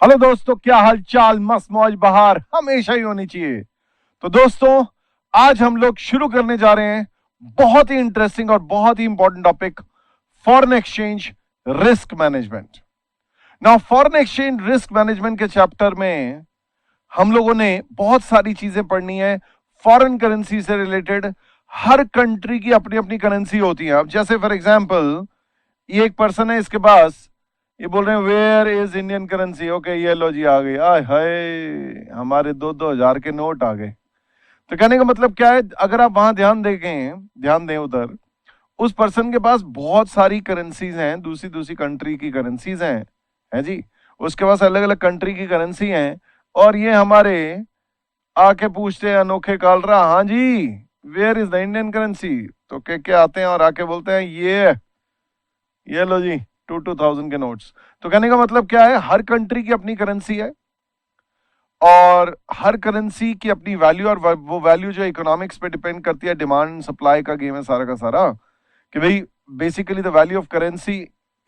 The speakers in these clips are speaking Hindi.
हेलो दोस्तों, क्या हाल चाल? मस्त मौज बहार हमेशा ही होनी चाहिए। तो दोस्तों, आज हम लोग शुरू करने जा रहे हैं बहुत ही इंटरेस्टिंग और बहुत ही important topic, foreign exchange risk management. Now foreign exchange risk management के चैप्टर में हम लोगों ने बहुत सारी चीजें पढ़नी है फॉरेन करेंसी से रिलेटेड। हर कंट्री की अपनी अपनी करेंसी होती है। अब जैसे फॉर एग्जांपल, ये एक पर्सन है, इसके पास ये बोल रहे हैं where is Indian currency. Okay, ये लो जी, आ गई। आय हाय, हमारे 2-2 हजार के नोट आ गए। तो कहने का मतलब क्या है, अगर आप वहां ध्यान दें उधर, उस पर्सन के पास बहुत सारी करेंसीज हैं, दूसरी दूसरी कंट्री की करेंसीज हैं, है जी। उसके पास अलग अलग कंट्री की करेंसी हैं, और ये हमारे आके पूछते हैं अनोखे कालरा, हाँ जी where is the Indian currency. तो के आते हैं और आके बोलते हैं ये लो जी 2000 के नोट्स। तो कहने का मतलब क्या है, हर कंट्री की अपनी करेंसी है और हर करेंसी की अपनी वैल्यू, और वो वैल्यू जो इकोनॉमिक्स पे डिपेंड करती है, डिमांड सप्लाई का गेम है सारा का सारा, कि भाई basically the value of currency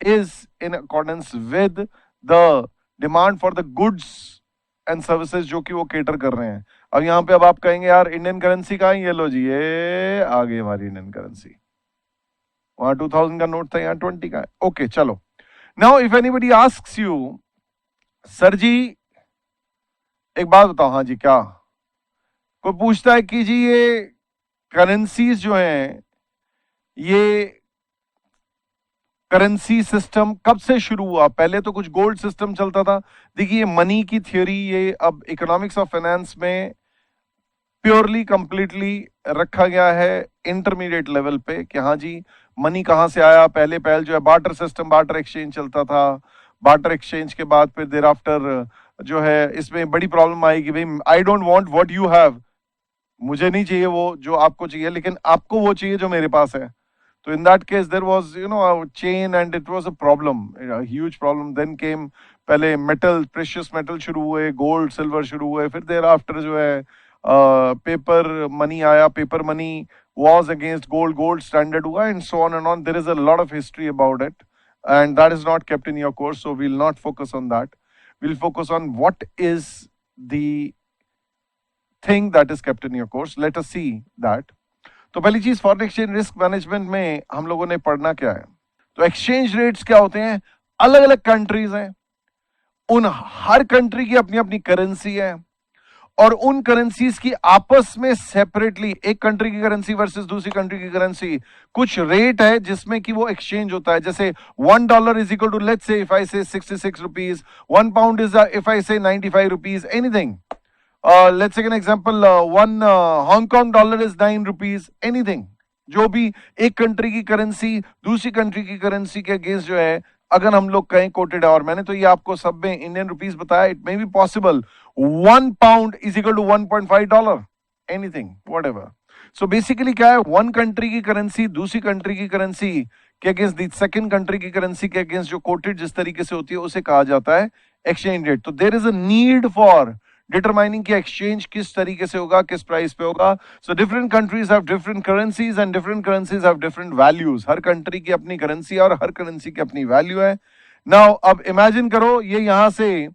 is in accordance with the demand for the goods and services जो कि वो केटर कर रहे हैं। अब यहाँ पे अब आप कहेंगे यार इंडियन करेंसी कहाँ है, ये लो जी, ये आ गई हमारी इंडियन करेंसी। वहां 2000 का नोट था, यहाँ 20 का है। ओके चलो, now if anybody asks you, sir जी एक बात बताओ, हाँ जी क्या, कोई पूछता है कि जी ये करेंसीज जो हैं, ये करेंसी सिस्टम कब से शुरू हुआ? पहले तो कुछ गोल्ड सिस्टम चलता था। देखिए मनी की थ्योरी ये अब इकोनॉमिक्स ऑफ फाइनेंस में प्योरली कंप्लीटली रखा गया है इंटरमीडिएट लेवल पे, कि हाँ जी मनी कहां से आया। पहले जो है बार्टर सिस्टम, बार्टर एक्सचेंज चलता था। बार्टर एक्सचेंज के बाद फिर देर आफ्टर जो है इसमें बड़ी प्रॉब्लम आई कि भाई I don't want what you have, मुझे नहीं चाहिए वो जो आपको चाहिए, लेकिन आपको वो चाहिए जो मेरे पास है। तो in that case there was a chain and it was a problem, huge problem. Then came, पहले मेटल, प्रेशियस मेटल शुरू हुए, गोल्ड सिल्वर शुरू हुए, फिर देर आफ्टर जो है पेपर मनी आया। Paper money was against gold, gold standard हुआ, and so on and on. There is a lot of history about it, and that is not kept in your course, so we'll not focus on that. We'll focus on what is the thing that is kept in your course. Let us see that. तो पहली चीज, फॉरेन एक्सचेंज रिस्क मैनेजमेंट में हम लोगों ने पढ़ना क्या है। तो एक्सचेंज रेट्स क्या होते हैं, अलग अलग कंट्रीज हैं, उन हर कंट्री की अपनी अपनी करेंसी है, और उन करेंसीज की आपस में सेपरेटली, एक कंट्री की करेंसी वर्सेस दूसरी कंट्री की करेंसी, कुछ रेट है जिसमें कि वो एक्सचेंज होता है। जैसे $1 is equal to, let's say if I say 66 rupees, 1 pound is if I say 95 rupees, anything. Let's take an example, 1 Hong Kong dollar is 9 rupees, anything. जो भी एक कंट्री की करेंसी दूसरी कंट्री की करेंसी के अगेंस्ट जो है, अगर हम लोग कहें कोटेड है, और मैंने तो ये आपको सब में इंडियन रुपीज बताया, it may be possible 1 pound is equal to $1.5, anything whatever. So basically क्या है, वन कंट्री की करेंसी दूसरी कंट्री की करेंसी के अगेंस्ट द सेकंड कंट्री की करेंसी के अगेंस्ट जो कोटेड जिस तरीके से होती है, उसे कहा जाता है एक्सचेंज रेट। तो there is a need for determining कि एक्सचेंज किस तरीके से होगा, किस प्राइस पे होगा। So different countries have different currencies and different currencies have different values. Her country की अपनी करेंसी और हर करेंसी की अपनी वैल्यू है। नाउ अब इमेजिन करो, ये यहां से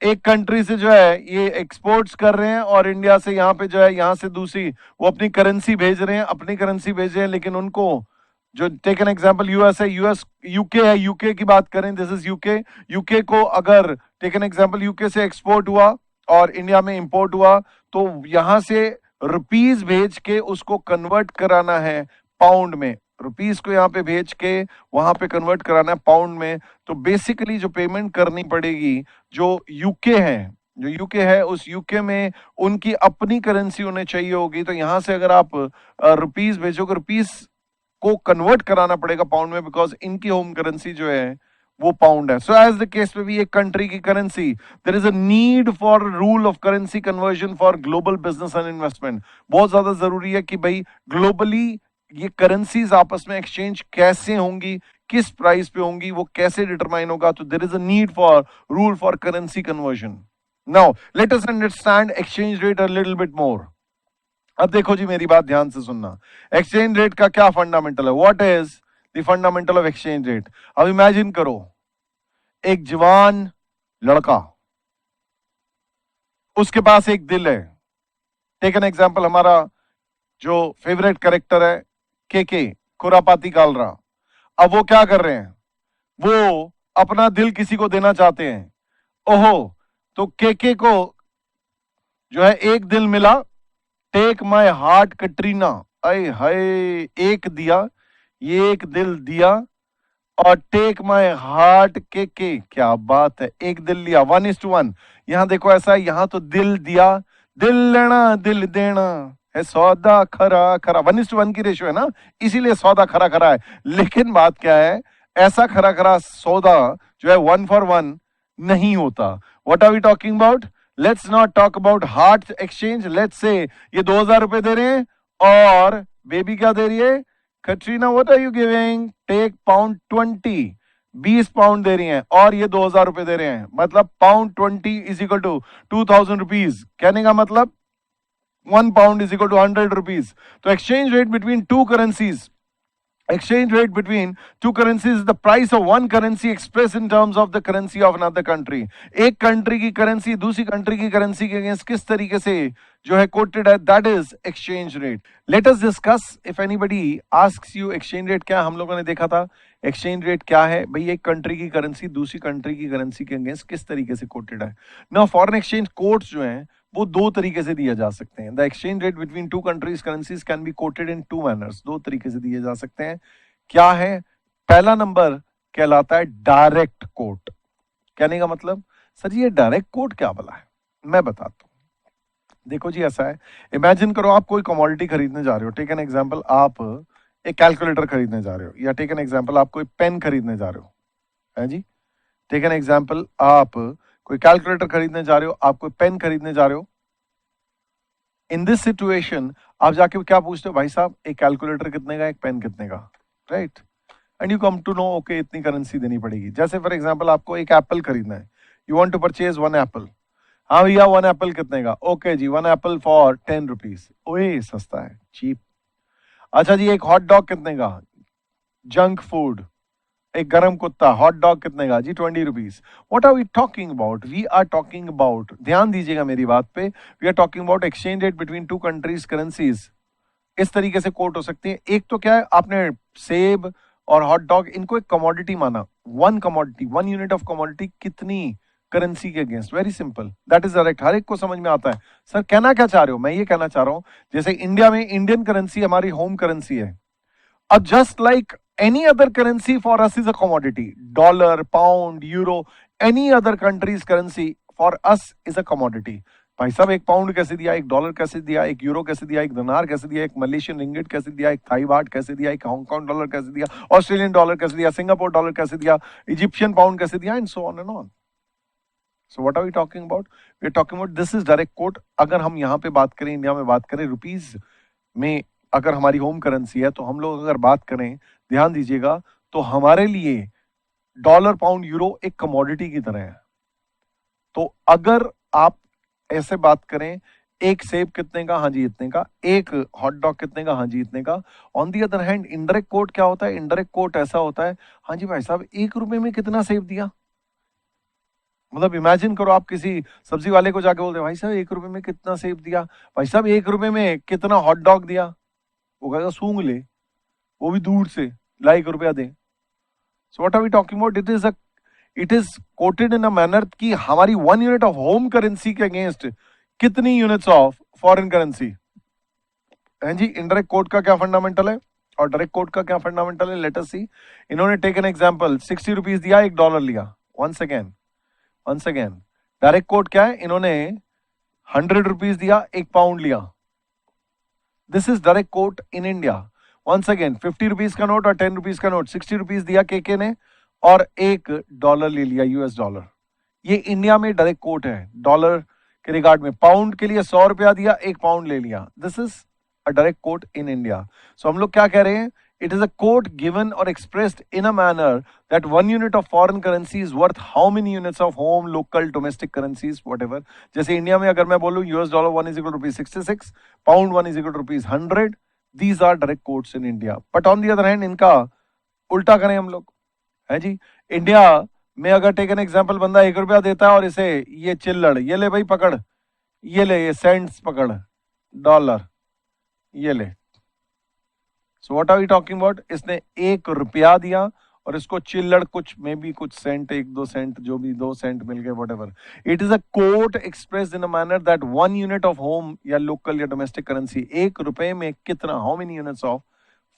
एक कंट्री से जो है ये एक्सपोर्ट्स कर रहे हैं, और इंडिया से यहाँ पे जो है, यहाँ से दूसरी वो अपनी करेंसी भेज रहे हैं, अपनी करेंसी भेज रहे हैं, लेकिन उनको जो, टेक एन एग्जांपल यूएस है, यूएस यूके है, यूके की बात करें, दिस इज यूके। यूके को अगर टेक एन एग्जांपल यूके से एक्सपोर्ट हुआ और इंडिया में इंपोर्ट हुआ, तो यहां से रुपीज भेज के उसको कन्वर्ट कराना है पाउंड में, रुपीज को यहाँ पे भेज के वहां पे कन्वर्ट कराना है पाउंड में। तो बेसिकली जो पेमेंट करनी पड़ेगी, जो यूके है उस यूके में उनकी अपनी करेंसी उन्हें चाहिए होगी। तो यहां से अगर आप रुपीज भेजोगे, रुपीज को कन्वर्ट कराना पड़ेगा पाउंड में, बिकॉज इनकी होम करेंसी जो है वो पाउंड है। सो एज द केस में भी एक कंट्री की currency, there is a need for rule of currency conversion for global business and investment. बहुत ज्यादा जरूरी है कि भाई ग्लोबली ये करेंसीज आपस में एक्सचेंज कैसे होंगी, किस प्राइस पे होंगी, वो कैसे डिटरमाइन होगा। तो there is a need for rule for currency conversion. Now let us understand exchange rate a little bit more. अब देखो जी, मेरी बात ध्यान से सुनना। एक्सचेंज रेट का क्या फंडामेंटल है, what is the fundamental of exchange rate. अब इमेजिन करो, एक जवान लड़का, उसके पास एक दिल है। टेक एन एग्जाम्पल, हमारा जो फेवरेट कैरेक्टर है के खुरापाती कालरा, अब वो क्या कर रहे हैं, वो अपना दिल किसी को देना चाहते हैं। ओहो, तो के को जो है एक दिल मिला, टेक माय हार्ट कटरीना, अय हाय, एक दिया, ये एक दिल दिया, और टेक माय हार्ट के क्या बात है, एक दिल लिया, 1:1। यहां देखो ऐसा है, यहां तो दिल दिया, दिल लेना दिल देना है, सौदा खरा खरा, 1:1 की रेशियो है ना, इसीलिए सौदा खरा खरा है। लेकिन बात क्या है, ऐसा खरा खरा सौदा जो है 1 for 1 नहीं होता। What are we talking about? Let's not talk about heart exchange. Let's say ये 2,000 रुपए दे रहे हैं, और बेबी क्या दे रही है, Katrina what are you giving, take pound 20, 20 pound दे रही हैं, और ये 2,000 रुपए दे रहे हैं, मतलब pound 20 is equal to 2,000 rupees. कहने का मतलब 1 pound is equal to 100 rupees. तो exchange rate between two currencies, exchange rate between two currencies is the price of one currency expressed in terms of the currency of another country. एक कंट्री की करेंसी दूसरी कंट्री की करेंसी के अगेंस्ट किस तरीके से जो है कोटेड है, that is exchange rate. Let us discuss, if anybody asks you exchange rate क्या, हम लोगों ने देखा था एक्सचेंज रेट क्या है भाई, एक कंट्री की करेंसी दूसरी कंट्री की करेंसी के अगेंस्ट किस तरीके से कोटेड है। नाउ फॉरेन एक्सचेंज कोट्स जो हैं वो दो तरीके से दिए जा सकते हैं। The exchange rate between two countries currencies can be quoted in two manners, दो तरीके से दिए जा सकते हैं। क्या है, पहला नंबर कहलाता है डायरेक्ट कोट। कहने का मतलब सर ये डायरेक्ट कोट क्या भला है, मैं बताता हूं। देखो जी ऐसा है, इमेजिन करो आप कोई कमोडिटी खरीदने जा रहे हो, टेक एन एग्जांपल आप एक कैलकुलेटर खरीदने जा रहे हो, या टेक एन एग्जांपल आप कोई पेन खरीदने जा रहे हो, है जी, टेक एन एग्जांपल आप कोई कैलकुलेटर खरीदने जा रहे हो, आप कोई पेन खरीदने जा रहे हो। इन दिस सिचुएशन आप जाके क्या पूछते हो, भाई साहब एक कैलकुलेटर कितने का, एक पेन कितने का, right, and you come to know okay इतनी करेंसी देनी पड़ेगी। जैसे फॉर एग्जांपल आपको एक एप्पल खरीदना है, you want to purchase 1 apple, हाँ भैया 1 एप्पल कितने का, ओके जी 1 एप्पल फॉर 10 रुपीज, ओए सस्ता है, चीप। अच्छा जी एक हॉट डॉग कितने का, जंक फूड, एक गरम कुत्ता, हॉट डॉग कितने का जी, 20 rupees. What are we talking about, we are talking about, ध्यान दीजिएगा मेरी बात पे, we are talking about exchange rate between two countries currencies. इस तरीके से कोट हो सकती है। एक तो क्या है, आपने सेब और हॉट डॉग इनको एक कमोडिटी माना, one commodity, 1 unit of commodity कितनी करेंसी के against, very simple, that is direct, हर एक को समझ में आता है। सर कहना क्या चाह रहे हो, मैं ये कहना चाह रहा हूं जैसे इंडिया में इंडियन करेंसी हमारी होम करेंसी है, अब just like any other currency for us is a commodity, dollar, pound, euro, any other country's currency for us is a commodity। भाई साहब एक पाउंड कैसे दिया, एक डॉलर कैसे दिया, एक यूरो कैसे दिया, एक दिनार कैसे दिया, एक मलेशियन रिंगिट कैसे दिया, एक थाई बाट कैसे दिया, एक हांगकांग डॉलर कैसे दिया, ऑस्ट्रेलियन डॉलर कैसे दिया, सिंगापुर डॉलर कैसे दिया, इजिप्शियन पाउंड कैसे दिया, and so on and on. So what are we talking about, we are talking about this is direct quote. अगर हम यहाँ पे बात करें, इंडिया में बात करें रुपीज में, अगर हमारी होम करेंसी है, तो हम लोग अगर बात करें, ध्यान दीजिएगा, तो हमारे लिए डॉलर, पाउंड, यूरो एक कमोडिटी की तरह है। तो अगर आप ऐसे बात करें, एक सेब कितने का, हाँ जी इतने का, एक हॉट डॉग कितने का, हाँ जी इतने का। On the other hand indirect coat क्या होता है, इनडायरेक्ट कोट ऐसा होता है, हाँ जी भाई साहब 1 रुपए में कितना सेब दिया। मतलब इमेजिन करो आप किसी सब्जी वाले को जाके बोलते हैं, भाई साहब 1 रुपए में कितना सेब दिया, भाई साहब 1 रुपए में कितना हॉट डॉग दिया, वो कहेगा सूंघ ले, वो भी दूर से, ला 1 रुपया दे। So what are we talking about, it is quoted in a manner कि हमारी 1 यूनिट ऑफ होम करेंसी के अगेंस्ट कितनी यूनिट्स ऑफ फॉरेन करेंसी है जी। इनडायरेक्ट कोट का क्या फंडामेंटल है और डायरेक्ट कोट का क्या फंडामेंटल है, लेट अस सी। इन्होंने टेकन एग्जांपल 60 रुपीज दिया, 1 डॉलर लिया। वंस अगेन डायरेक्ट कोट क्या है, इन्होंने 100 रुपीज दिया, 1 पाउंड लिया। This is direct quote in India. Once again 50 rupees का नोट और 10 रुपीज का नोट, 60 रुपीज दिया के ने और 1 डॉलर ले लिया, यूएस डॉलर। ये इंडिया में डायरेक्ट कोट है डॉलर के रिगार्ड में। पाउंड के लिए 100 रुपया दिया, 1 पाउंड ले लिया, this is a direct quote in India. So हम लोग क्या कह रहे हैं, it is a quote given or expressed in a manner that 1 unit of foreign currency is worth how many units of home, local, domestic currencies, whatever। जैसे इंडिया में अगर मैं बोलूं US dollar 1 is equal to ₹66, pound 1 is equal to ₹100, these are direct quotes in India। But on the other hand इनका उल्टा करें हम लोग, है जी, इंडिया मैं अगर टेक एन एग्जाम्पल, बंदा 1 रुपया देता है और इसे ये चिल्लड़, ये ले भाई पकड़, ये ले, ये सेंट्स पकड़, डॉलर, ये ले। So what are we talking about? इसने 1 रुपया दिया और इसको चिल्लड़ कुछ में भी कुछ सेंट, 1-2 सेंट, जो भी 2 सेंट मिल गए, whatever. It is a quote express in a manner that 1 unit of home या लोकल या डोमेस्टिक करेंसी, 1 रुपए में कितना, how many units of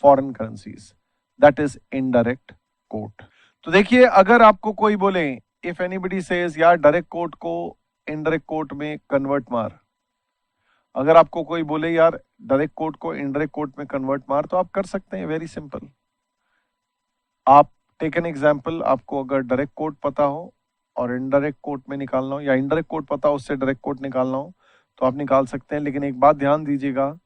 foreign currencies, that is indirect quote. तो देखिए, अगर आपको कोई बोले, इफ एनीबडी सेज यार डायरेक्ट कोट को इनडायरेक्ट कोट में कन्वर्ट मार, अगर आपको कोई बोले यार डायरेक्ट कोट को इनडायरेक्ट कोट में कन्वर्ट मार, तो आप कर सकते हैं, वेरी सिंपल। आप टेक एन एग्जाम्पल, आपको अगर डायरेक्ट कोट पता हो और इनडायरेक्ट कोट में निकालना हो, या इनडायरेक्ट कोट पता हो उससे डायरेक्ट कोट निकालना हो, तो आप निकाल सकते हैं। लेकिन एक बात ध्यान दीजिएगा,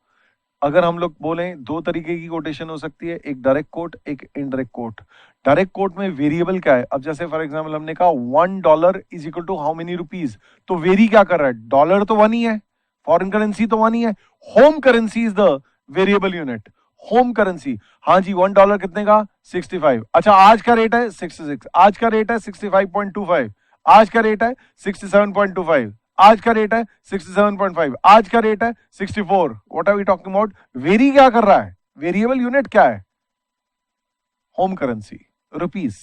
अगर हम लोग बोलें 2 तरीके की कोटेशन हो सकती है, एक डायरेक्ट कोट, एक इनडायरेक्ट कोट। डायरेक्ट कोट में वेरिएबल क्या है? अब जैसे फॉर एग्जांपल हमने कहा $1 is equal to how many rupees, तो वेरी क्या कर रहा है? डॉलर तो 1 ही है, फॉरेन करेंसी तो 1 ही है, home currency is the variable unit, home currency. हाँ जी, $1 कितने का? 65। अच्छा, आज का रेट है 66, आज का रेट है 65.25, आज का रेट है 67.25, आज का रेट है 67.5, आज का रेट है 64। What are we talking about? Vary क्या कर रहा है? वेरिएबल यूनिट क्या है? Home currency, rupees.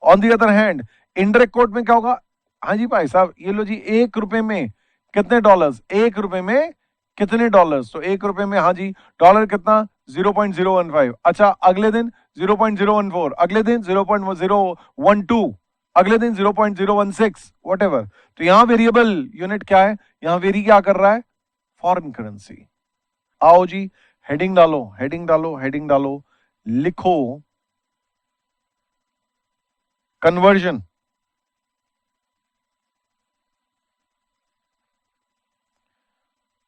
On the other hand indirect quote में क्या होगा? हाँ जी भाई साहब, ये लो जी, 1 रुपए में कितने डॉलर्स? 1 रुपए में कितने डॉलर्स? तो 1 रुपए में, हाँ जी, डॉलर कितना? 0.015। अच्छा, अगले दिन 0.014, अगले दिन 0.012, अगले दिन 0.016, वट एवर। तो यहां वेरिएबल यूनिट क्या है? यहां वेरी क्या कर रहा है? Foreign currency. आओ जी, हेडिंग डालो, हेडिंग डालो, हेडिंग डालो, लिखो conversion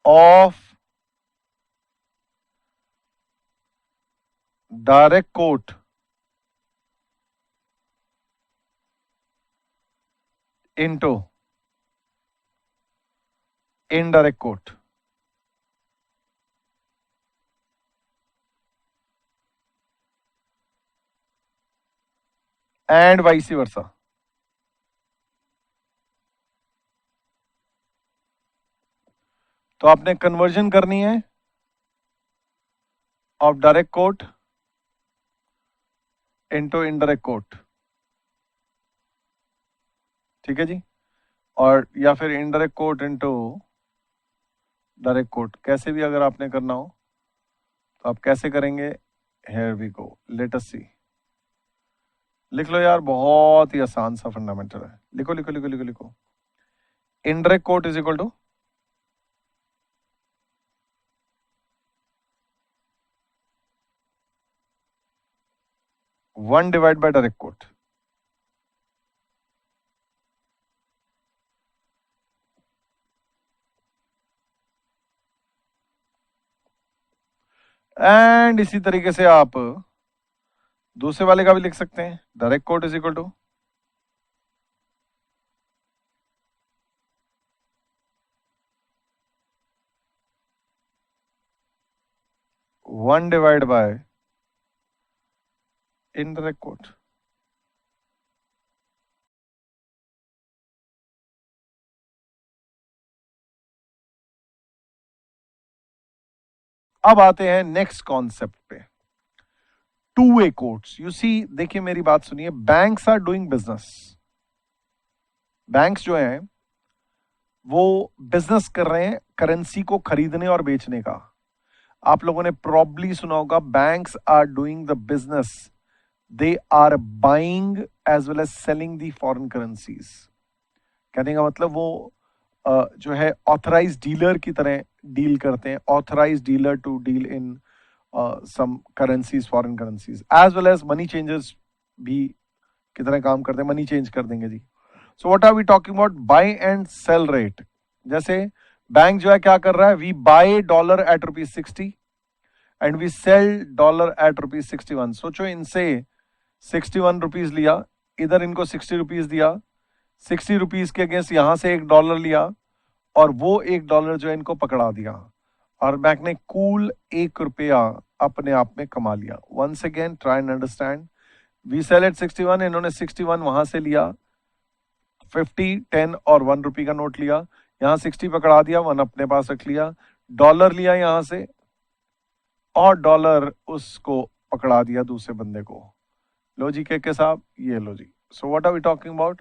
of direct quote into indirect quote. And vice versa. तो आपने कन्वर्जन करनी है of direct quote into indirect coat, ठीक है जी। और या फिर indirect coat into direct quote, कैसे भी अगर आपने करना हो तो आप कैसे करेंगे? Here we go, let us see. लिख लो यार, बहुत ही आसान सा फंडामेंटल है, लिखो लिखो लिखो लिखो लिखो। Indirect quote is equal to 1 divide by direct quote. And इसी तरीके से आप दूसरे वाले का भी लिख सकते हैं, direct quote is equal to 1 divide by indirect quote. अब आते हैं नेक्स्ट कॉन्सेप्ट पे, two way quotes. You see, देखिए मेरी बात सुनिए, banks are doing business. Banks जो हैं वो बिजनेस कर रहे हैं करेंसी को खरीदने और बेचने का। आप लोगों ने प्रॉब्ली सुना होगा, banks are doing the business, they are buying as well as selling the foreign currencies. कहने का मतलब वो जो है ऑथराइज डीलर की तरह डील करते हैं, authorise dealer to deal in some currencies, foreign currencies, as well as money changers भी की तरह काम करते हैं, मनी चेंज कर देंगे जी। So what are we talking about? Buy and sell rate. जैसे बैंक जो है क्या कर रहा है? We buy dollar at ₹60 and we sell dollar at ₹61। सोचो, इनसे 61 रुपीज लिया, इधर इनको 60 रुपीज दिया, 60 रुपीज के अगेंस्ट यहां से $1 लिया, और वो $1 जो है इनको पकड़ा दिया, और बैंक ने कूल ₹1 अपने आप में कमा लिया। Once again try and understand, we sell at 61, इन्होंने 61 वहां से लिया, 50, 10 और 1 रुपये का नोट लिया, यहाँ 60 पकड़ा दिया, 1 अपने पास रख लिया, डॉलर लिया यहाँ से और डॉलर उसको पकड़ा दिया दूसरे बंदे को। लो जी के साहब, ये लो जी। So what are we talking about?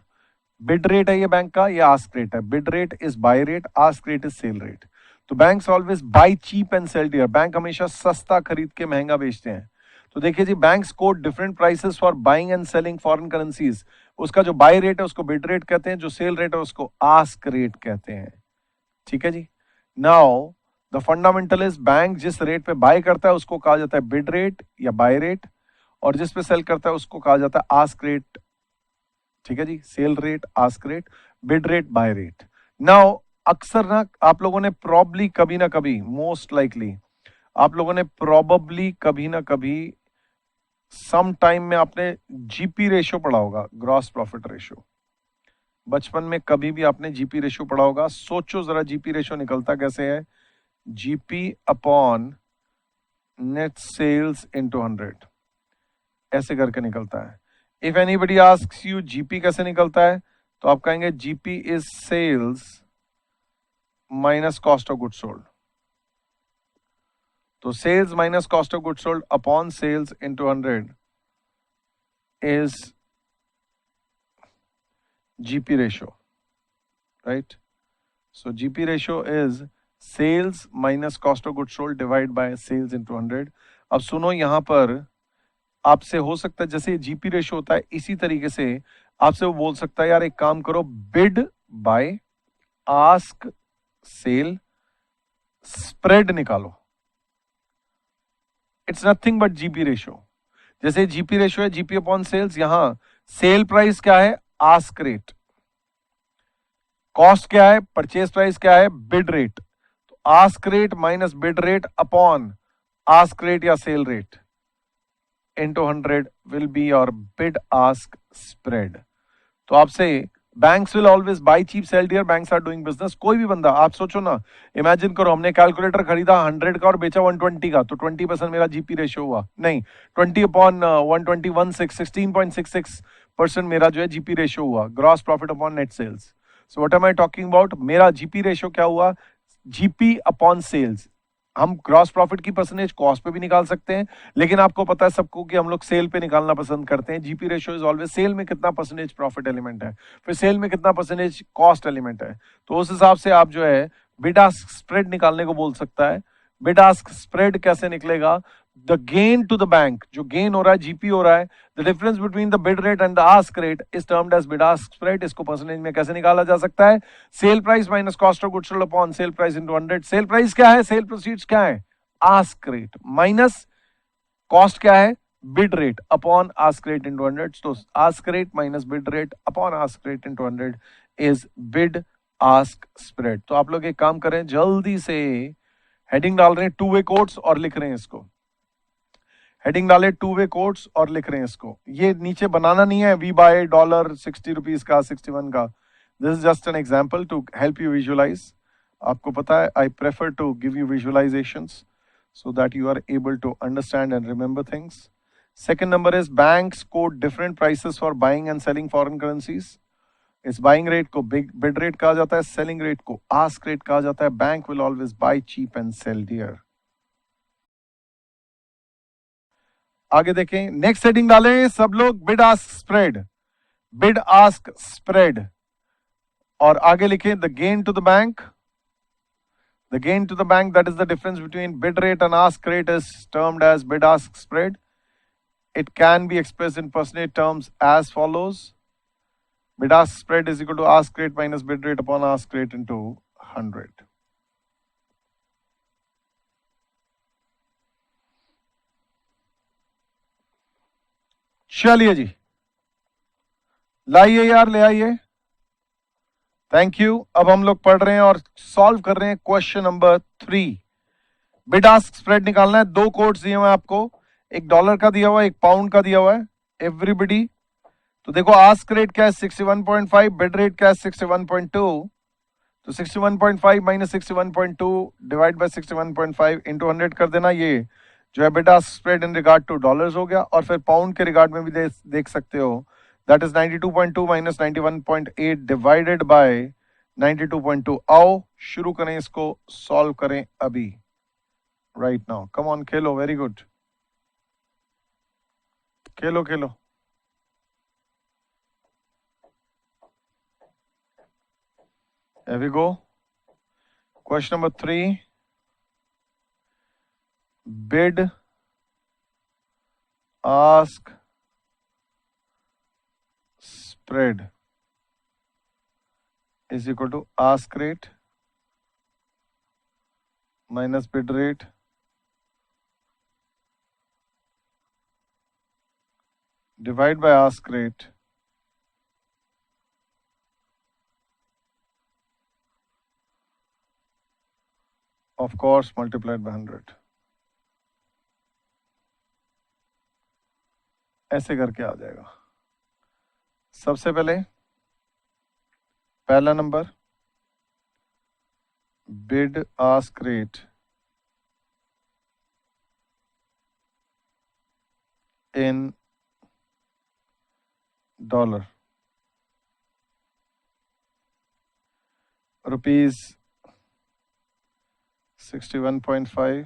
Bid rate है ये बैंक का, ये आस्क रेट है। Bid rate is buy rate, ask rate is sell rate. तो banks always buy cheap and sell dear. Bank हमेशा सस्ता खरीद के महंगा बेचते हैं। तो देखिए जी, banks quote different prices for buying and selling foreign currencies. उसका जो बाय रेट है उसको बिड रेट कहते हैं, जो सेल रेट है उसको आस्क रेट कहते हैं। ठीक है जी। Now the fundamental is, bank जिस रेट पे बाय करता है उसको कहा जाता है बिड रेट या बाय रेट, और जिस पे सेल करता है उसको कहा जाता है आस्क रेट। ठीक है जी, sell rate, ask rate, bid rate, buy rate. Now अक्सर ना आप लोगों ने प्रॉब्ली कभी ना कभी, मोस्ट लाइकली आप लोगों ने प्रॉबली कभी ना कभी सम टाइम में आपने जीपी रेशियो पढ़ा होगा, ग्रॉस प्रॉफिट रेशियो। बचपन में कभी भी आपने जीपी रेशियो पढ़ा होगा। सोचो जरा जीपी रेशियो निकलता कैसे है? GP upon net sales into 100, ऐसे करके निकलता है। If anybody asks you GP कैसे निकलता है, तो आप कहेंगे GP is sales minus cost of good sold. तो sales minus cost of good sold upon sales into 100 is GP ratio, right? So GP ratio is sales minus cost of good sold divide by sales into 100। अब सुनो, यहां पर आपसे हो सकता है जैसे जीपी रेशियो होता है इसी तरीके से आपसे वो बोल सकता है, यार एक काम करो, bid buy ask sell spread निकालो। It's nothing but GP ratio. जैसे जीपी रेशियो है जीपी अपॉन सेल्स, यहां सेल प्राइस क्या है? Ask rate. कॉस्ट क्या है? परचेज प्राइस क्या है? Bid rate. तो ask rate minus bid rate upon ask rate या sell rate into 100 will be your bid ask spread. तो आपसे banks will always buy cheap sell dear, banks are doing business। कोई भी बंदा, आप सोचो ना, इमेजिन करो हमने कैलकुलेटर खरीदा 100 का और बेचा 120 का, तो 20% मेरा जीपी रेशियो हुआ, नहीं 20 अपॉन 120 16.66% मेरा जो है जीपी रेशियो हुआ, gross profit upon net sales. So what am I talking about? मेरा जीपी रेशियो क्या हुआ? GP upon sales. हम ग्रॉस प्रॉफिट की परसेंटेज कॉस्ट पे भी निकाल सकते हैं, लेकिन आपको पता है सबको कि हम लोग सेल पे निकालना पसंद करते हैं। GP ratio is always sale में कितना परसेंटेज प्रॉफिट एलिमेंट है, फिर सेल में कितना परसेंटेज कॉस्ट एलिमेंट है। तो उस हिसाब से आप जो है बिड आस्क स्प्रेड निकालने को बोल सकता है। बिड आस्क स्प्रेड कैसे निकलेगा? The gain to the bank, जो गेन हो रहा है जीपी हो रहा है, the difference between the bid rate and the ask rate is termed as bid ask spread. इसको परसेंटेज में कैसे निकाला जा सकता है? Sale price minus cost of goods sold upon sale price into 100। Sale price क्या है? सेल प्रोसीड्स क्या है? आस्क रेट माइनस कॉस्ट क्या है? Bid rate upon ask rate into 100। तो ask rate minus bid rate upon ask rate into 100 is bid ask spread. तो आप लोग एक काम करें, जल्दी से हेडिंग डाल रहे हैं टू वे कोट्स और लिख रहे हैं इसको। हेडिंग डाले टू वे कोट्स और लिख रहे हैं इसको। ये नीचे बनाना नहीं है वी बाय डॉलर 60 रुपीज का, 61 का। This is just an example to help you visualise. आपको पता है I prefer to give you visualisations so that you are able to understand and remember things. Second number is banks quote different prices for buying and selling foreign currencies. इस बाइंग रेट को बिड रेट कहा जाता है, सेलिंग रेट को आस्क रेट कहा जाता है। Bank will always buy cheap and sell dear. आगे देखें, नेक्स्ट हेडिंग डालें सब लोग, bid ask spread, bid ask spread, और आगे लिखें the gain to the bank. The gain to the bank, that is the difference between bid rate and ask rate, is termed as bid ask spread. It can be expressed in percentage terms as follows. Bid ask spread is equal to ask rate minus bid rate upon ask rate into 100. चलिए जी, लाइए यार, ले आइए। Thank you. अब हम लोग पढ़ रहे हैं और सॉल्व कर रहे हैं question number 3। Bid ask spread निकालना है। दो कोड्स दिए हुए हैं आपको, एक डॉलर का दिया हुआ है, एक पाउंड का दिया हुआ है। एवरीबडी, तो देखो आस्क रेट क्या है 61.5, बिड रेट क्या है 61.2। तो 61.5 माइनस 61.2 डिवाइड बाय 61.5 इंटू 100 कर देना। ये जो है bid ask spread in regard two dollars हो गया, और फिर पाउंड के रिगार्ड में भी देख सकते हो that is 92.2 minus 91.8 divided by 92.2. आओ शुरू करें, इसको सॉल्व करें अभी, right now. Come on, Khelo. Very good, Khelo Khelo. There we go. Question number 3. Bid, ask, spread is equal to ask rate minus bid rate divide by ask rate of course multiplied by 100. ऐसे करके आ जाएगा. सबसे पहले पहला number bid ask rate in dollar, rupees 61.5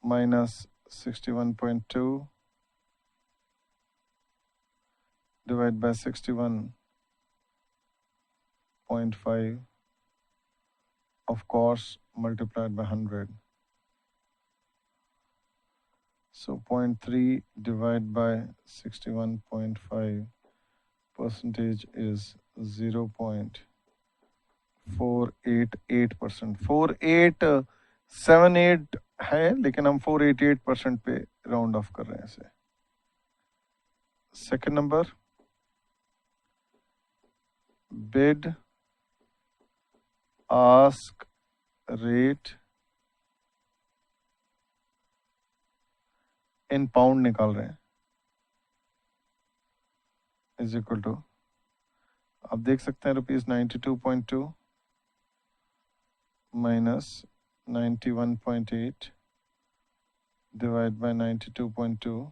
minus 61.2 divided by 61.5 of course multiplied by 100. So 0.3 divided by 61.5 percentage is 0.488%. 4878 है, लेकिन हम 488% पे राउंड ऑफ कर रहे हैं इसे. Second number bid ask rate in pound निकाल रहे हैं, इज इक्वल टू, आप देख सकते हैं rupees 92.2 minus 91.8 divided by 92.2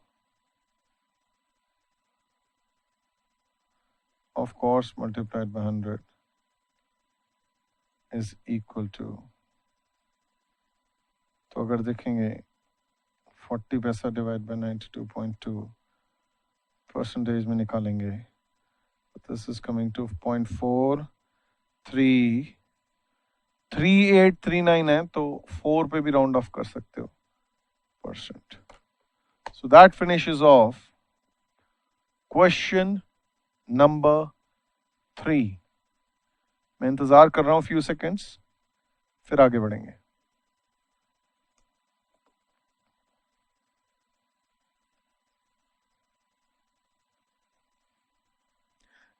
of course multiplied by 100 is equal to, तो अगर देखेंगे 40 पैसा डिवाइड बाय 92.2 परसेंटेज में निकालेंगे, दिस इज कमिंग टू 0.433839 है, तो 4 पे भी राउंड ऑफ कर सकते हो percent. So that finishes off question number 3. मैं इंतजार कर रहा हूं फ्यू सेकेंड्स, फिर आगे बढ़ेंगे.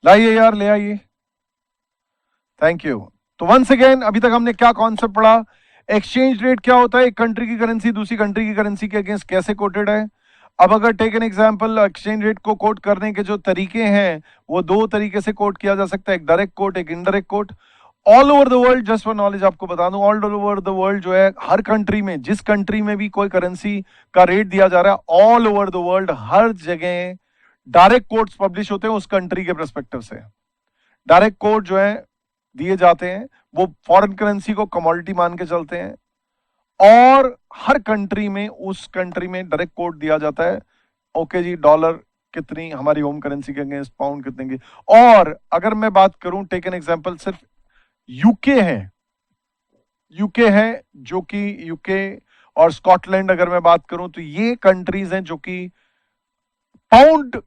लाइए यार, ले आइए. Thank you. तो वंस अगेन, अभी तक हमने क्या कॉन्सेप्ट पढ़ा? एक्सचेंज रेट क्या होता है, एक कंट्री की करेंसी दूसरी कंट्री की करेंसी के अगेंस्ट कैसे कोटेड है. अब अगर take an example, exchange rate को कोट करने के जो तरीके हैं वो दो तरीके से कोट किया जा सकता है, एक डायरेक्ट कोट, एक indirect coat. All over the world, just for knowledge आपको बता दूं, ऑल ओवर द वर्ल्ड जो है, हर कंट्री में, जिस कंट्री में भी कोई करेंसी का रेट दिया जा रहा है, ऑल ओवर द वर्ल्ड हर जगह डायरेक्ट कोट्स पब्लिश होते हैं उस कंट्री के परस्पेक्टिव से. डायरेक्ट कोट जो है दिए जाते हैं, वो फॉरेन करेंसी को कमोडिटी मान के चलते हैं, और हर कंट्री में उस कंट्री में डायरेक्ट कोट दिया जाता है. ओके जी, डॉलर कितनी हमारी होम करेंसी के अगेंस्ट, पाउंड कितने की. और अगर मैं बात करूं, टेक एन एग्जांपल, सिर्फ यूके है जो कि यूके और स्कॉटलैंड अगर मैं बात करूं, तो ये कंट्रीज हैं जो कि पाउंड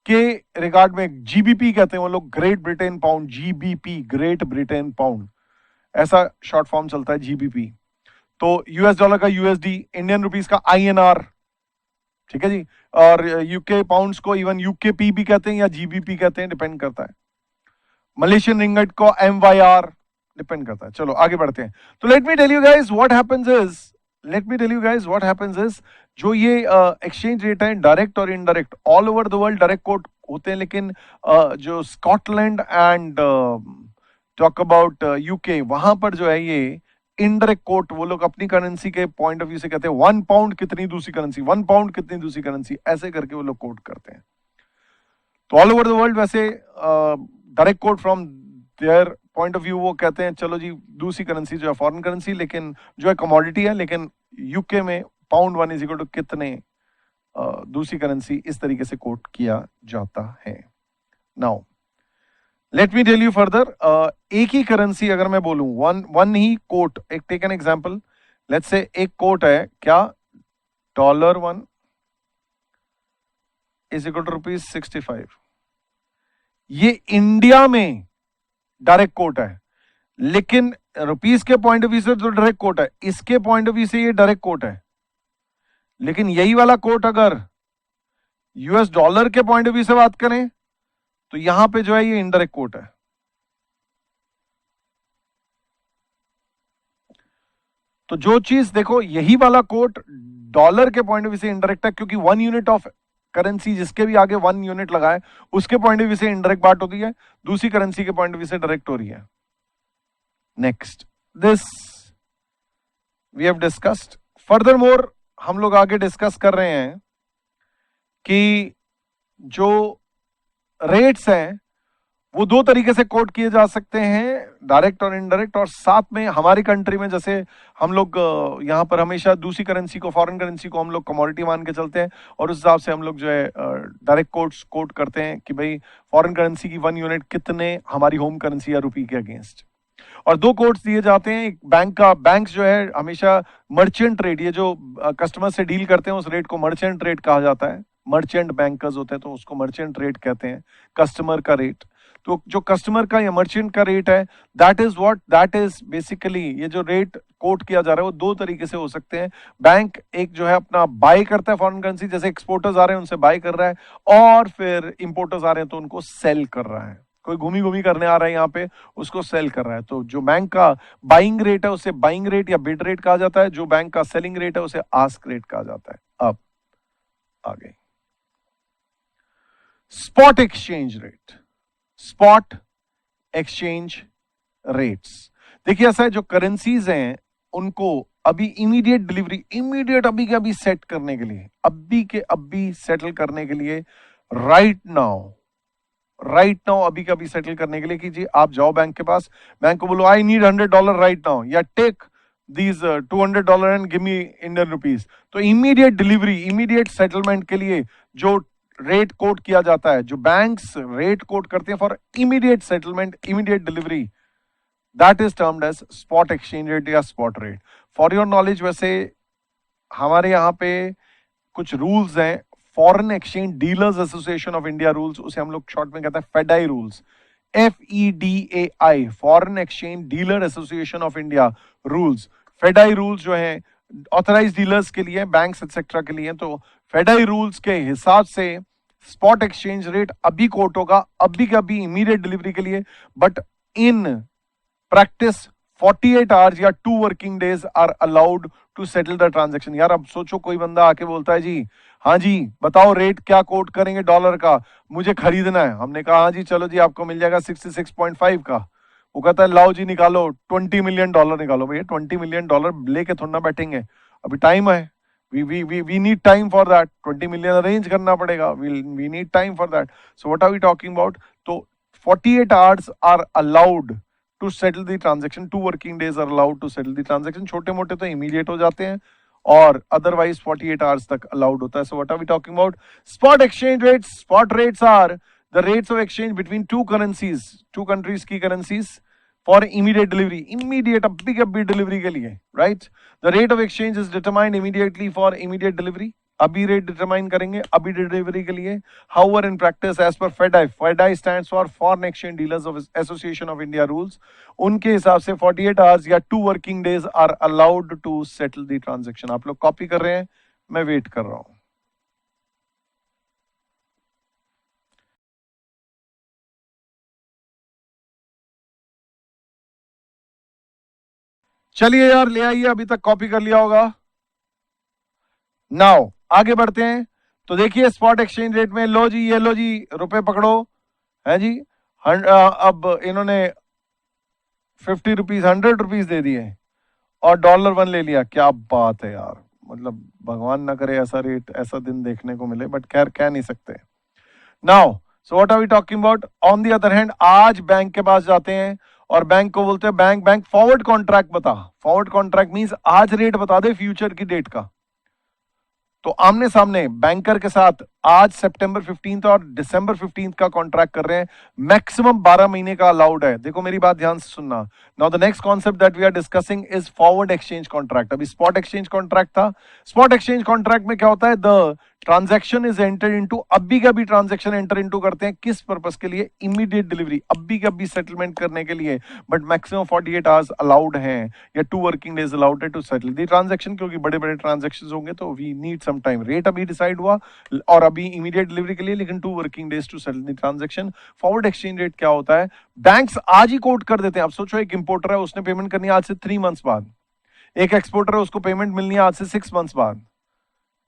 के रिगार्ड में जीबीपी कहते हैं वो लोग, great Britain pound, GBP, great Britain pound, ऐसा शॉर्ट फॉर्म चलता है जीबीपी. तो यूएस डॉलर का यूएसडी, इंडियन रुपीस का आईएनआर, ठीक है जी. और यूके पाउंड्स को इवन यूकेपी भी कहते हैं या जीबीपी कहते हैं, डिपेंड करता है. मलेशियन रिंगट को एमवाईआर, डिपेंड करता है. चलो आगे बढ़ते हैं. तो let me tell you guys what happens is, जो ये एक्सचेंज रेट है, डायरेक्ट और indirect, all over the world direct quote होते हैं, लेकिन जो Scotland and talk about UK, वहां पर जो है ये इनडायरेक्ट कोट, वो लोग अपनी करेंसी के पॉइंट ऑफ व्यू से कहते हैं 1 पाउंड कितनी दूसरी करेंसी, 1 पाउंड कितनी दूसरी करेंसी, ऐसे करके वो लोग कोट करते हैं. तो ऑल ओवर द वर्ल्ड वैसे direct quote from their point of view वो कहते हैं चलो जी दूसरी करेंसी जो है फॉरेन करेंसी, लेकिन जो है कमोडिटी है, लेकिन यूके में पाउंड 1 इज इक्वल टू कितने दूसरी करेंसी, इस तरीके से कोट किया जाता है। Now let me tell you further, एक ही करेंसी अगर मैं बोलूं वन ही कोट, एक take an example, let's say एक कोट है क्या, $1 इज इक्वल टू ₹65। ये इंडिया में डायरेक्ट कोट है, लेकिन रुपीस के पॉइंट ऑफ व्यू से तो डायरेक्ट कोट है, इसके पॉइंट ऑफ व्यू से ये डायरेक्ट कोट है। लेकिन यही वाला कोट अगर यूएस डॉलर के पॉइंट ऑफ व्यू से बात करें तो यहां पे जो है ये इनडायरेक्ट कोट है। तो जो चीज देखो, यही वाला कोट डॉलर के पॉइंट ऑफ व्यू से इनडायरेक्ट है, क्योंकि 1 यूनिट ऑफ करेंसी जिसके भी आगे 1 यूनिट लगाए उसके पॉइंट ऑफ व्यू से इनडायरेक्ट बात होती है, दूसरी करेंसी के पॉइंट ऑफ व्यू से डायरेक्ट हो रही है। Next, this we have discussed. Furthermore हम लोग आगे डिस्कस कर रहे हैं कि जो रेट्स हैं वो दो तरीके से कोट किए जा सकते हैं, डायरेक्ट और इनडायरेक्ट। और साथ में हमारी कंट्री में जैसे हम लोग यहां पर हमेशा दूसरी करेंसी को, फॉरेन करेंसी को हम लोग कमोडिटी मान के चलते हैं, और उस हिसाब से हम लोग जो है डायरेक्ट कोट करते हैं कि भाई फॉरेन करेंसी की 1 यूनिट कितने हमारी होम करेंसी या रुपी के अगेंस्ट। और दो कोट्स दिए जाते हैं, एक बैंक जो है हमेशा मर्चेंट रेट, ये जो कस्टमर से डील करते हैं उस रेट को मर्चेंट रेट कहा जाता है। मर्चेंट बैंकर्स होते हैं तो उसको मर्चेंट रेट कहते हैं, कस्टमर का रेट। तो जो कस्टमर का या मर्चेंट का रेट है, दैट इज बेसिकली, ये जो रेट कोट किया जा रहा है वो दो तरीके से हो सकते हैं। बैंक एक जो है अपना बाय करता है फॉरेन करेंसी, जैसे एक्सपोर्टर्स आ रहे हैं उनसे बाय कर रहा है, और फिर इंपोर्टर्स आ रहे हैं तो उनको सेल कर रहा है। कोई घूमी करने आ रहा है यहाँ पे, उसको सेल कर रहा है। तो जो बैंक का बाइंग रेट है उसे बाइंग रेट या बिड रेट कहा जाता है, जो बैंक का सेलिंग रेट है उसे आस्क रेट कहा जाता है। अब आगे spot exchange rate, spot exchange rates. देखिए ऐसा है, जो करेंसीज हैं उनको अभी इमीडिएट डिलीवरी, इमीडिएट अभी के अभी सेट करने के लिए, अभी के अभी सेटल करने के लिए, राइट नाउ अभी का अभी सेटल करने के लिए कीजिए। आप जाओ बैंक के पास, बैंक को बोलो आई नीड $100 राइट नाउ, या take these $200 and give me Indian rupees. तो इमीडिएट डिलीवरी, इमीडिएट सेटलमेंट के लिए जो रेट कोट किया जाता है, जो बैंक्स रेट कोट करते हैं for immediate settlement, immediate delivery, that is termed as spot exchange rate या spot rate. For your knowledge, वैसे हमारे यहाँ पे कुछ रूल्स हैं, foreign exchange dealers association of India rules, उसे हम लोग शॉर्ट में कहते हैं FEDAI rules, FEDAI, foreign exchange dealer association of India rules. FEDAI rules जो है ऑथराइज डीलर्स के लिए, बैंक्स एक्सेट्रा के लिए। तो फेडाई रूल्स के हिसाब से स्पॉट एक्सचेंज रेट अभी कोट होगा, अभी के अभी इमीडिएट डिलीवरी के लिए, बट इन प्रैक्टिस 48 आवर्स या 2 working days are allowed to settle the transaction. यार अब सोचो, कोई बंदा आके बोलता है जी हाँ जी बताओ रेट क्या कोट करेंगे डॉलर का, मुझे खरीदना है। हमने कहा हाँ जी चलो जी आपको मिल जाएगा 66.5 का। वो कहता है लाओ जी निकालो $20 मिलियन निकालो। भैया $20 मिलियन लेके थोड़ा ना बैठेंगे, अभी टाइम है, we need time for that, 20 million arrange करना पड़ेगा, we need time for that. So what are we talking about? तो 48 hours are allowed to settle the transaction, 2 working days are allowed to settle the transaction. छोटे मोटे तो immediate हो जाते हैं और otherwise 48 hours तक allowed होता है। So what are we talking about? Spot exchange rates. Spot rates are the rates of exchange between two currencies, two countries की currencies for immediate delivery, immediate अभी के अभी delivery के लिए, right? The rate of exchange is determined immediately for immediate delivery. अभी रेट डिटरमाइन करेंगे अभी डिलीवरी के लिए। However in practice as per FEDAI stands for foreign exchange dealers of association of India rules, उनके हिसाब से 48 आवर्स या 2 working days are allowed to settle the transaction. आप लोग कॉपी कर रहे हैं, मैं वेट कर रहा हूं। चलिए यार ले आइए, अभी तक कॉपी कर लिया होगा। नाउ आगे बढ़ते हैं। तो देखिए स्पॉट एक्सचेंज रेट में, लो जी ये लो जी रुपए पकड़ो, है जी। अब इन्होंने 50 रुपीज, 100 रुपीज दे दिए और $1 ले लिया। क्या बात है यार, मतलब भगवान ना करे ऐसा रेट, ऐसा दिन देखने को मिले, बट खैर कह नहीं सकते। Now so what are we talking about? On the other hand आज बैंक के पास जाते हैं और बैंक को बोलते हैं बैंक फॉरवर्ड कॉन्ट्रैक्ट बता। फॉरवर्ड कॉन्ट्रैक्ट मींस आज रेट बता दे फ्यूचर की डेट का। तो आमने सामने बैंकर के साथ आज सितंबर 15 और दिसंबर 15 का कॉन्ट्रैक्ट कर रहे हैं। मैक्सिमम 12 महीने का अलाउड है। देखो मेरी बात ध्यान से सुनना। Now the next concept that we are discussing is forward exchange contract. अभी स्पॉट एक्सचेंज कॉन्ट्रैक्ट था। स्पॉट एक्सचेंज कॉन्ट्रैक्ट में क्या होता है? The transaction is enter into, अभी का भी ट्रांजैक्शन एंटर इनटू करते हैं। किस पर्पस के लिए? इमीडिएट डिलीवरी, अभी का भी सेटलमेंट करने के लिए। बट मैक्सिमम 48 आवर्स अलाउड हैं या 2 वर्किंग डेज अलाउड है टू सेटल द ट्रांजैक्शन, क्योंकि बड़े बड़े ट्रांजैक्शन होंगे तो we need some time. Rate अभी डिसाइड हुआ और अभी इमीडिएट डिलीवरी के लिए, लेकिन 2 working days to settle the transaction. Forward exchange rate क्या होता है? बैंक्स आज ही कोट कर देते हैं। अब सोचो एक इंपोर्टर है, उसने पेमेंट करनी है आज से 3 मंथ्स बाद। एक एक्सपोर्टर है, उसको पेमेंट मिलनी है आज से 6 मंथ्स बाद।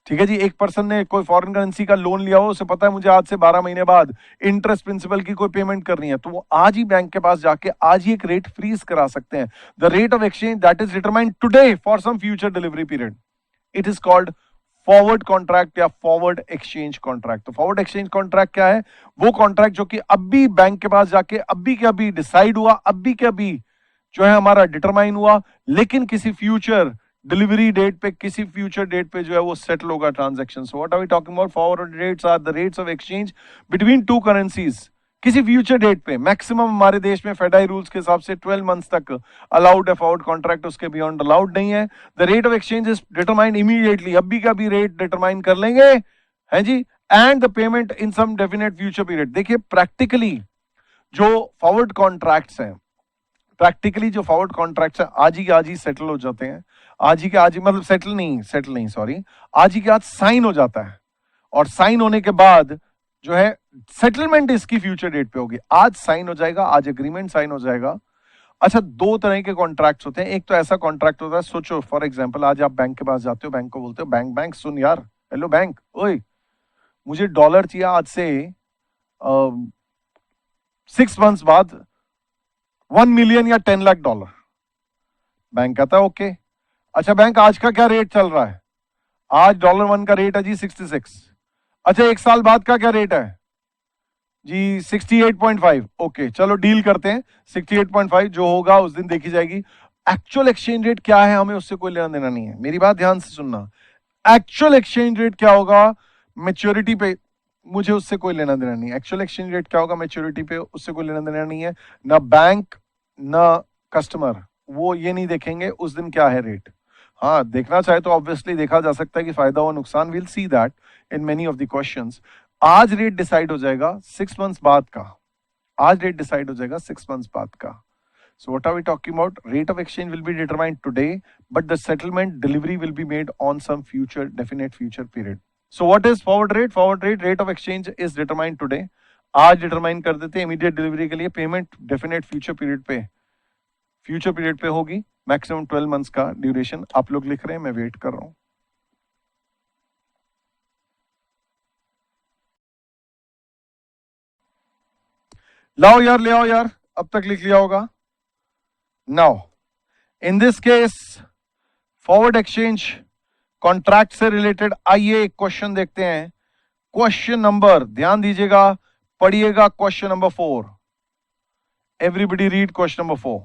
ठीक है जी। एक पर्सन ने कोई फॉरेन करेंसी का लोन लिया हो, उसे पता है मुझे आज से 12 महीने बाद इंटरेस्ट प्रिंसिपल की कोई पेमेंट करनी है, तो वो आज ही बैंक के पास जाके आज ही एक रेट फ्रीज करा सकते हैं। The rate of exchange that is determined today for some future delivery period, it is called forward contract या फॉरवर्ड एक्सचेंज कॉन्ट्रैक्ट। तो फॉरवर्ड एक्सचेंज कॉन्ट्रैक्ट क्या है? वो कॉन्ट्रैक्ट जो कि अभी बैंक के पास जाके अभी के अभी डिसाइड हुआ, अभी के अभी जो है हमारा डिटरमाइन हुआ, लेकिन किसी फ्यूचर डिलीवरी डेट पे, किसी फ्यूचर डेट पे जो है वो सेटल होगा transaction. So what are we talking about? Forward rates are the rates of exchange between two currencies किसी फ्यूचर डेट पे। मैक्सिमम हमारे देश में फेडाई रूल्स के हिसाब से 12 मंथ्स तक अलाउड है फॉरवर्ड कॉन्ट्रैक्ट, उसके बियॉन्ड अलाउड नहीं है। The rate of exchange is determined immediately, अभी का भी रेट डिटरमाइन कर लेंगे, है जी। And the payment in some definite future period. देखिए प्रैक्टिकली जो फॉरवर्ड कॉन्ट्रैक्ट्स हैं, प्रैक्टिकली जो फॉरवर्ड कॉन्ट्रैक्ट्स हैं आज ही सेटल हो जाते हैं। आज ही के आज ही, मतलब सेटल नहीं सॉरी, आज ही के आज साइन हो जाता है। और साइन होने के बाद जो है सेटलमेंट इसकी फ्यूचर डेट पे होगी। आज साइन हो जाएगा, आज एग्रीमेंट साइन हो जाएगा। अच्छा, 2 तरह के कॉन्ट्रैक्ट्स होते हैं। एक तो ऐसा कॉन्ट्रैक्ट होता है, सोचो फॉर एग्जांपल आज आप बैंक के पास जाते हो, बैंक को बोलते हो बैंक सुन यार, हेलो बैंक, ओए मुझे डॉलर चाहिए आज से 6 मंथ्स बाद 1 मिलियन या 10 लाख डॉलर। बैंक कहता है ओके। अच्छा बैंक, आज का क्या रेट चल रहा है? आज $1 का रेट है जी 66। अच्छा, 1 साल बाद का क्या रेट है जी? 68.5। ओके चलो डील करते हैं, 68.5 जो होगा उस दिन देखी जाएगी। एक्चुअल एक्सचेंज रेट क्या है हमें उससे कोई लेना देना नहीं है। मेरी बात ध्यान से सुनना। एक्चुअल एक्सचेंज रेट क्या होगा मैच्योरिटी पे, मुझे उससे कोई लेना देना नहीं है। एक्चुअल एक्सचेंज रेट क्या होगा मैच्योरिटी पे, उससे कोई लेना देना नहीं है। ना बैंक ना कस्टमर वो ये नहीं देखेंगे उस दिन क्या है रेट। हाँ, देखना चाहे तो ऑब्वियसली देखा जा सकता है कि फायदा और नुकसान, will see that in many of the questions. आज रेट डिसाइड हो जाएगा 6 मंथ्स बाद का। आज रेट डिसाइड हो जाएगा 6 मंथ्स बाद का। So what are we talking about? Rate of exchange will be determined today, but the settlement delivery will be made on some future, definite future period. So what is forward rate? Forward rate of exchange is determined today. आज डिटरमाइन कर देते हैं इमीडिएट डिलीवरी के लिए। पेमेंट डेफिनेट फ्यूचर पीरियड पे होगी। मैक्सिमम 12 मंथ्स का ड्यूरेशन। आप लोग लिख रहे हैं, मैं वेट कर रहा हूं। लाओ यार, ले आओ यार, अब तक लिख लिया होगा। Now in this case forward exchange contract से रिलेटेड आइए एक क्वेश्चन देखते हैं। क्वेश्चन नंबर, ध्यान दीजिएगा, पढ़िएगा, question number 4। Everybody read question number 4।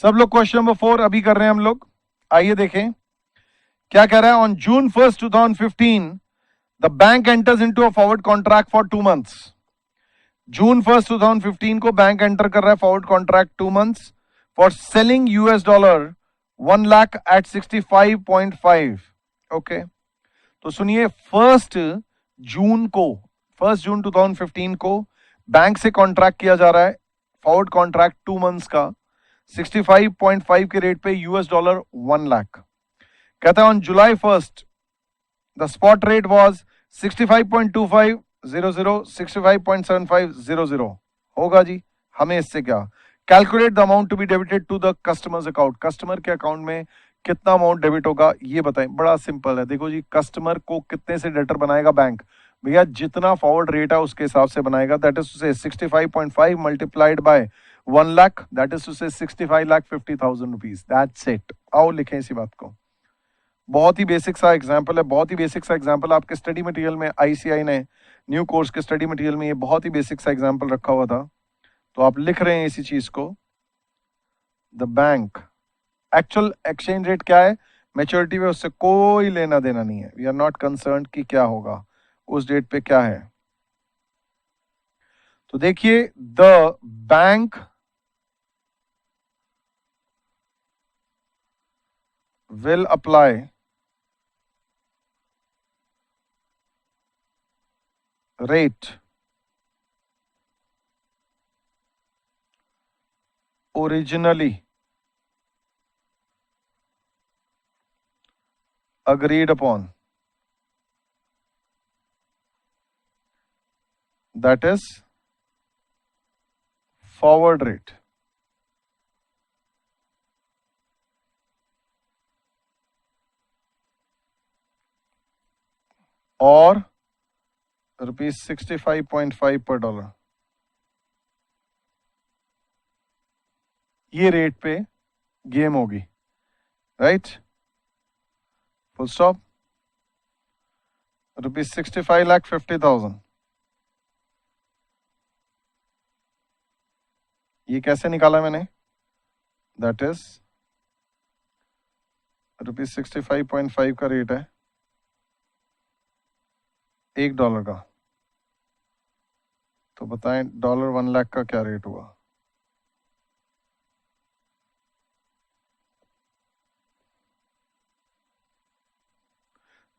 सब लोग क्वेश्चन नंबर 4 अभी कर रहे हैं हम लोग। आइए देखें क्या कह रहा है। On June 1st 2015 the bank enters into a forward contract for 2 months. June 1st 2015 को बैंक एंटर कर रहा है forward contract 2 months for selling $1 lakh at 65.5। Okay, तो सुनिए 1 जून 2015 को बैंक से कॉन्ट्रैक्ट किया जा रहा है फॉरवर्ड कॉन्ट्रैक्ट 2 मंथ्स का 65.5 के रेट पे $1 लाख। कहता है on July 1st the spot rate was 65.2500, 65.7500। होगा जी, हमें इससे क्या। Calculate the amount to be debited to the customers account. Customer के अकाउंट में कितना अमाउंट डेबिट होगा ये बताएं। बड़ा सिंपल है, देखो जी, कस्टमर को कितने से डेटर बनाएगा बैंक? भैया जितना फॉरवर्ड रेट है उसके हिसाब से बनाएगा. That is to say 65.5 multiplied by 1 lakh, that is to say 65,50,000 rupees. That's it. आओ लिखें इसी बात को. बहुत ही बेसिक सा एग्जाम्पल है, बहुत ही बेसिक सा एग्जाम्पल. आपके स्टडी मटेरियल में आईसीआई ने न्यू कोर्स के स्टडी मटेरियल में ये बहुत ही बेसिक सा एग्जाम्पल रखा हुआ था, तो आप लिख रहे हैं इसी चीज को. The bank actual exchange rate क्या है, मैच्योरिटी में उससे कोई लेना देना नहीं है. वी आर नॉट कंसर्न कि क्या होगा उस डेट पे क्या है. तो देखिए, the bank will apply rate originally agreed upon, that is forward rate. और ₹65.5 पर डॉलर, ये रेट पे गेम होगी. Right, full stop. ₹65,50,000. ये कैसे निकाला मैंने? दैट इज ₹65.5 का रेट है, $1 का. तो बताएं $1 लाख का क्या रेट हुआ?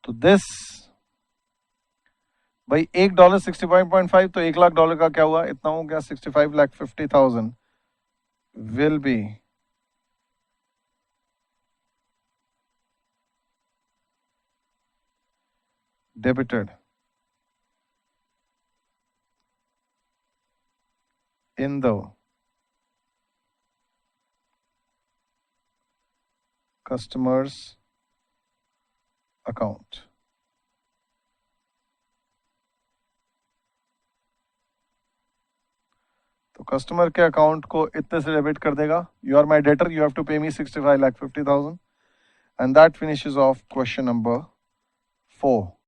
तो दिस भाई $1 65.5, तो $1 लाख का क्या हुआ? इतना हो गया. 65,50,000 will be debited in the customer's account. तो कस्टमर के अकाउंट को इतने से डेबिट कर देगा. You are my debtor, you have to pay me 65,50,000. And that finishes off question number 4.